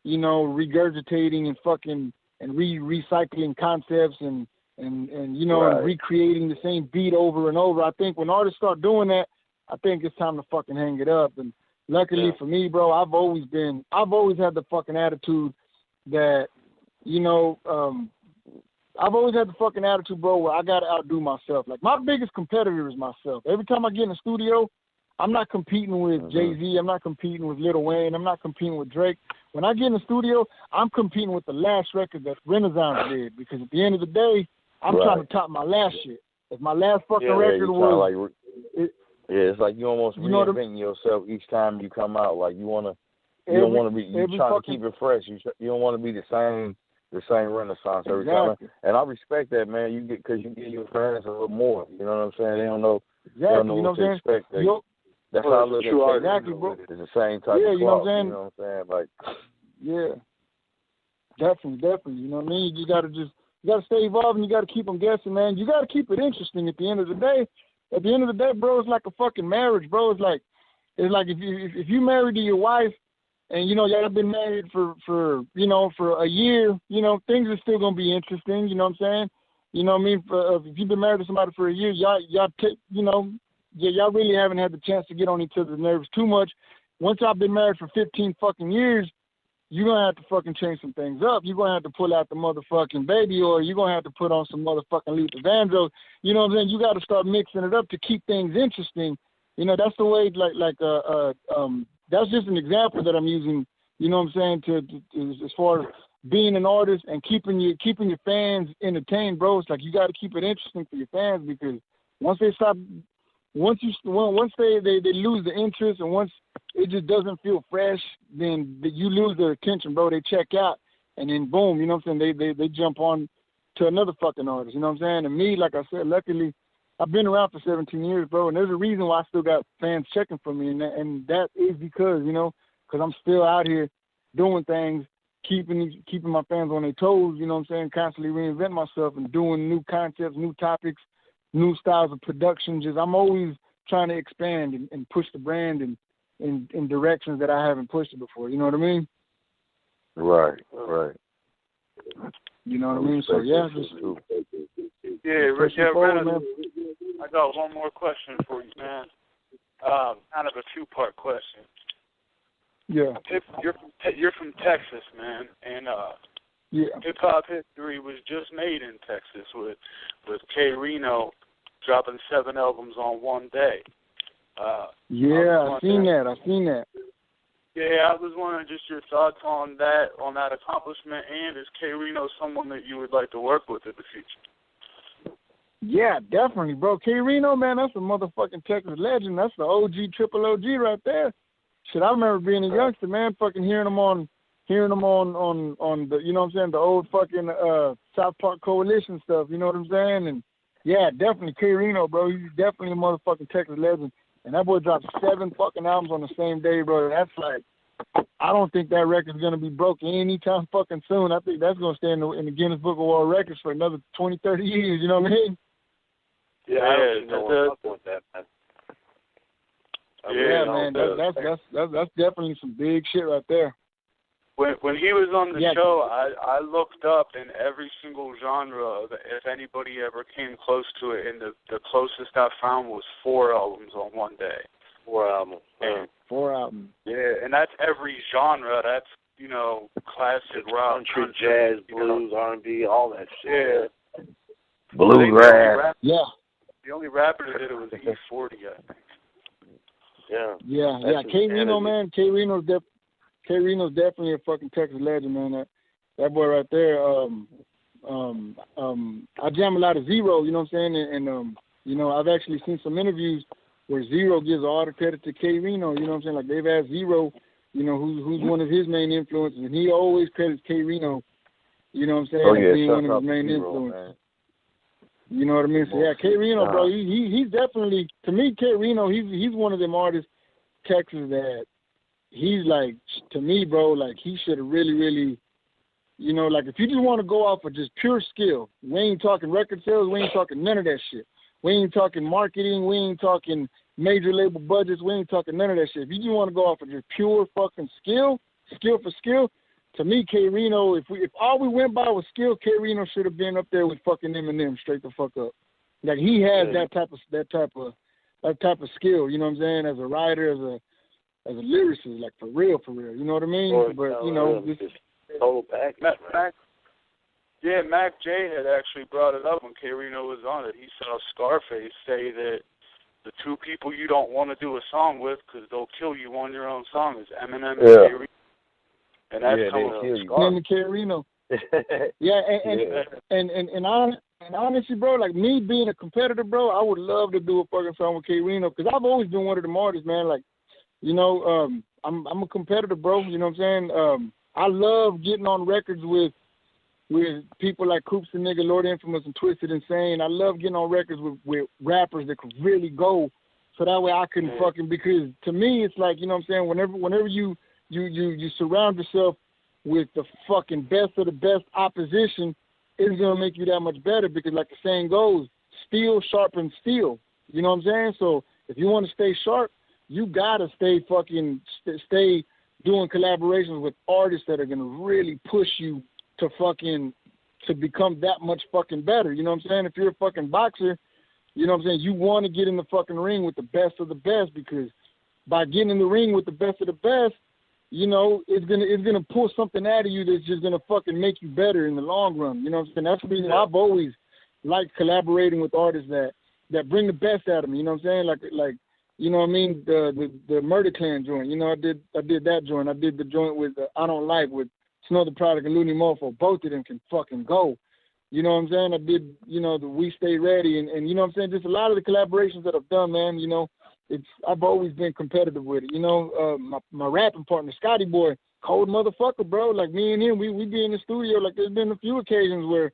you know, regurgitating and fucking and recycling concepts and you know, and recreating the same beat over and over. I think when artists start doing that, I think it's time to fucking hang it up. And luckily for me, bro, I've always had the fucking attitude that, you know, I've always had the fucking attitude, bro, where I gotta outdo myself. Like, my biggest competitor is myself. Every time I get in the studio, I'm not competing with Jay-Z. I'm not competing with Lil Wayne. I'm not competing with Drake. When I get in the studio, I'm competing with the last record that Renizance did, because at the end of the day, I'm trying to top my last shit. If my last fucking record was... it's like you almost reinventing yourself each time you come out. Like you don't want to be, you trying to keep it fresh. You don't want to be the same Renizance every time. And I respect that, man. Because you give your fans a little more. You know what I'm saying? They don't know. They don't know what to expect. That's how I look at it. Exactly, bro. It's the same type of you know what I'm saying? You know what I'm saying? Like, yeah, definitely. You know what I mean? You gotta stay evolving. You gotta keep them guessing, man. You gotta keep it interesting. At the end of the day, bro, it's like a fucking marriage, bro. It's like if you married to your wife, and you know y'all have been married for a year, you know things are still gonna be interesting. You know what I'm saying? You know what I mean? If you've been married to somebody for a year, y'all really haven't had the chance to get on each other's nerves too much. Once y'all been married for 15 fucking years, you're going to have to fucking change some things up. You're going to have to pull out the motherfucking baby, or you're going to have to put on some motherfucking Luther Vandross. You know what I'm saying? You got to start mixing it up to keep things interesting. You know, that's the way, that's just an example that I'm using, you know what I'm saying, to as far as being an artist and keeping your fans entertained, bro. It's like you got to keep it interesting for your fans, because once they lose the interest, and once it just doesn't feel fresh, then you lose their attention, bro. They check out, and then boom, you know what I'm saying? They jump on to another fucking artist. You know what I'm saying? And me, like I said, luckily, I've been around for 17 years, bro, and there's a reason why I still got fans checking for me, and that is because I'm still out here doing things, keeping my fans on their toes, you know what I'm saying, constantly reinventing myself and doing new concepts, new topics, new styles of production. I'm always trying to expand and push the brand in directions that I haven't pushed it before. You know what I mean? Right. You know what I mean? So, yeah. Rich, I got one more question for you, man. Kind of a two-part question. Yeah. You're from Texas, man, and hip-hop history was just made in Texas with K Reno dropping 7 albums on one day. I've seen that. Yeah, I was wondering just your thoughts on that accomplishment, and is K Reno someone that you would like to work with in the future? Yeah, definitely, bro. K Reno, man, that's a motherfucking Texas legend. That's the triple OG right there. Shit, I remember being a youngster, man, fucking hearing them on the, you know what I'm saying, the old fucking South Park Coalition stuff, you know what I'm saying? And yeah, definitely K Reno, bro. He's definitely a motherfucking Texas legend. And that boy dropped 7 fucking albums on the same day, bro. That's like, I don't think that record's gonna be broken anytime fucking soon. I think that's gonna stay in the Guinness Book of World Records for another 20, 30 years. You know what I mean? Yeah, I don't see no one fucking with that, man. Man, that's definitely some big shit right there. When he was on the show, I looked up in every single genre if anybody ever came close to it, and the closest I found was 4 albums on one day. 4 albums. And, 4 albums. Yeah, and that's every genre. That's, classic rock, country, jazz, blues, R&B, all that shit. Yeah. Bluegrass. The only rapper that did it was E40, I think. Yeah. K Reno, man. K Reno's definitely a fucking Texas legend, man. That boy right there. I jam a lot of Zero, you know what I'm saying, and I've actually seen some interviews where Zero gives all the credit to K Reno, you know what I'm saying. Like they've asked Zero, who's one of his main influences, and he always credits K Reno, you know what I'm saying, as being one of his main influences. Man. You know what I mean? So yeah, K Reno, bro, he's definitely, to me, K Reno, he's one of them artists, Texas, that he's like, to me, bro, like he should have really, really, like if you just want to go off of just pure skill, we ain't talking record sales, we ain't talking none of that shit. We ain't talking marketing, we ain't talking major label budgets, we ain't talking none of that shit. If you just want to go off of just pure fucking skill for skill, to me, K Reno, if all we went by was skill, K Reno should have been up there with fucking Eminem straight the fuck up. Like he has that type of skill, you know what I'm saying, as a writer, as a lyricist, like for real, you know what I mean? But this total package. Mac J had actually brought it up when K Reno was on it. He saw Scarface say that the two people you don't want to do a song with because they'll kill you on your own song is Eminem and K-Rino. And that's and K-Rino. Yeah, and honestly, bro, like me being a competitor, bro, I would love to do a fucking song with K-Rino because I've always been one of them artists, man. Like, you know, I'm a competitor, bro. You know what I'm saying? I love getting on records with people like Coops and Nigga, Lord Infamous, and Twisted Insane. I love getting on records with rappers that could really go, so that way I can fucking, because to me it's like, you know what I'm saying, whenever you surround yourself with the fucking best of the best opposition, it's gonna make you that much better, because like the saying goes, steel sharpens steel. You know what I'm saying? So if you want to stay sharp, you gotta stay doing collaborations with artists that are gonna really push you to become that much fucking better. You know what I'm saying? If you're a fucking boxer, you know what I'm saying, you want to get in the fucking ring with the best of the best, because by getting in the ring with the best of the best, you know, it's gonna pull something out of you that's just gonna fucking make you better in the long run. You know what I'm saying? That's the reason I've always liked collaborating with artists that bring the best out of me. You know what I'm saying? Like you know what I mean? The Murder Clan joint. You know, I did that joint. I did the joint with I Don't Like with Snow the Product and Looney Mofo. Both of them can fucking go. You know what I'm saying? I did, you know, the We Stay Ready and you know what I'm saying? Just a lot of the collaborations that I've done, man, you know, I've always been competitive with it. You know, my rapping partner, Scotty Boy, cold motherfucker, bro. Like me and him, we be in the studio. Like there's been a few occasions where,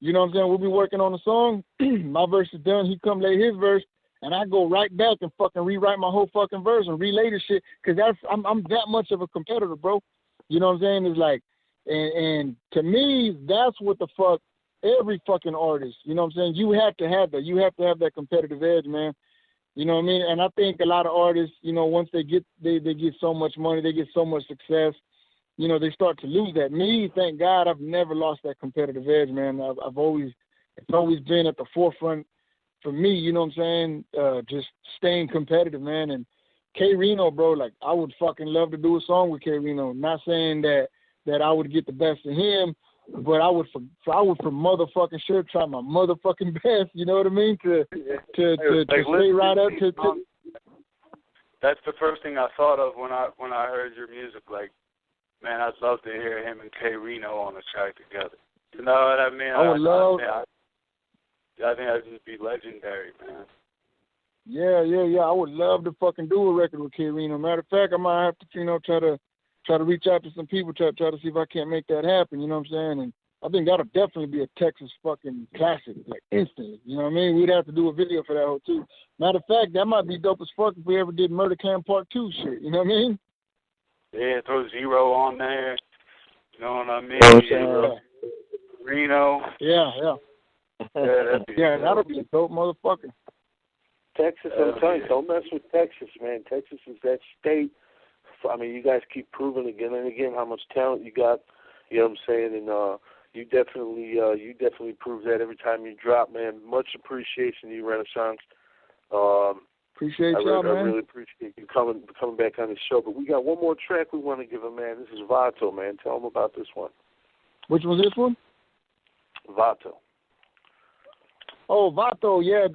you know what I'm saying, we'll be working on a song, my verse is done, he come lay his verse, and I go right back and fucking rewrite my whole fucking verse and relay the shit, because I'm that much of a competitor, bro. You know what I'm saying? It's like, and to me, that's what the fuck every fucking artist, you know what I'm saying? You have to have that. You have to have that competitive edge, man. You know what I mean? And I think a lot of artists, you know, once they get so much money, they get so much success, you know, they start to lose that. Me, thank God, I've never lost that competitive edge, man. It's always been at the forefront for me, you know what I'm saying? Just staying competitive, man. And K-Rino, bro, like I would fucking love to do a song with K-Rino. Not saying that I would get the best of him, but I would for motherfucking sure try my motherfucking best. You know what I mean? To stay right up to. That's the first thing I thought of when I heard your music. Like, man, I'd love to hear him and K-Rino on a track together. You know what I mean? I would love. I think that'd just be legendary, man. Yeah. I would love to fucking do a record with K-Rino. Matter of fact, I might have to, you know, try to reach out to some people, try to see if I can't make that happen, you know what I'm saying? And I think that'll definitely be a Texas fucking classic, like instantly, you know what I mean? We'd have to do a video for that whole too. Matter of fact, that might be dope as fuck if we ever did Murder Clan Part 2 shit, you know what I mean? Yeah, throw Zero on there, you know what I mean? Reno. Yeah. That'll be a dope motherfucker. Texas, I'm telling you, don't mess with Texas, man. Texas is that state. I mean, you guys keep proving again and again how much talent you got. You know what I'm saying? And you definitely prove that every time you drop, man. Much appreciation to you, Renizance. Appreciate y'all, man. I really appreciate you coming back on the show. But we got one more track we want to give him, man. This is Vato, man. Tell him about this one. Which was this one? Vato. Oh, Vato, yeah.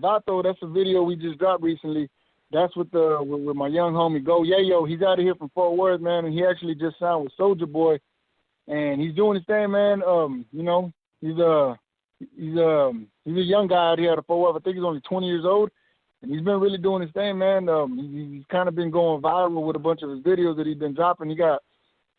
Vato, that's a video we just dropped recently. That's with my young homie Go Yayo. He's out of here from Fort Worth, man, and he actually just signed with Soulja Boy, and he's doing his thing, man. You know, he's a young guy out here out of Fort Worth. I think he's only 20 years old, and he's been really doing his thing, man. He's kind of been going viral with a bunch of his videos that he's been dropping. He got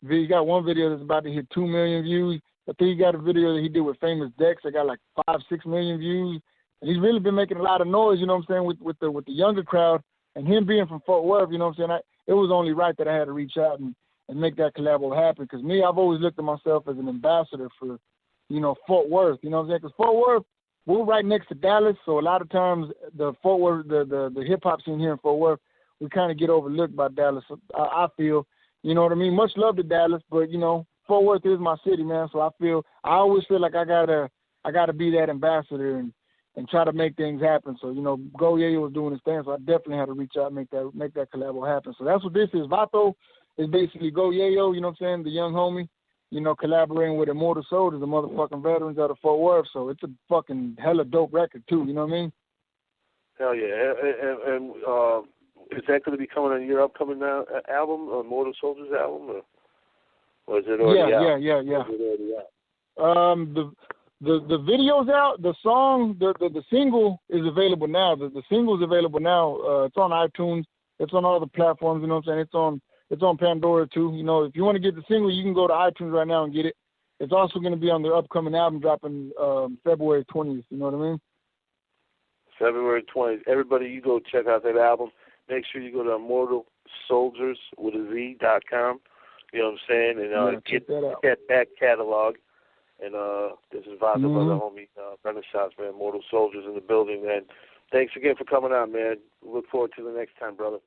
one video that's about to hit 2 million views. I think he got a video that he did with Famous Dex that got like 5-6 million views, and he's really been making a lot of noise. You know what I'm saying, with the younger crowd. And him being from Fort Worth, you know what I'm saying, it was only right that I had to reach out and make that collabo happen. Because me, I've always looked at myself as an ambassador for, you know, Fort Worth. You know what I'm saying? Because Fort Worth, we're right next to Dallas, so a lot of times the Fort Worth, the hip-hop scene here in Fort Worth, we kind of get overlooked by Dallas, I feel. You know what I mean? Much love to Dallas, but, you know, Fort Worth is my city, man, so I always feel like I gotta be that ambassador and try to make things happen. So, you know, Go Yayo was doing his thing, so I definitely had to reach out and make that collabo happen. So that's what this is. Vato is basically Go Yayo, you know what I'm saying, the young homie, you know, collaborating with Immortal Soldierz, the motherfucking veterans out of Fort Worth. So it's a fucking hella dope record too, you know what I mean? Hell yeah. And is that going to be coming on your upcoming album, Immortal Soldierz album? Or is it already out? Yeah. Is it already out? The video's out. The song, the single is available now. The single's available now. It's on iTunes. It's on all the platforms. You know what I'm saying? It's on Pandora too. You know, if you want to get the single, you can go to iTunes right now and get it. It's also going to be on their upcoming album dropping February 20th. You know what I mean? February 20th. Everybody, you go check out that album. Make sure you go to Immortal Soldierz with a Z.com. You know what I'm saying? And get that back catalog. And this is Vato by the homie Renizance, man. Immortal Soldierz in the building, man. Thanks again for coming out, man. Look forward to the next time, brother.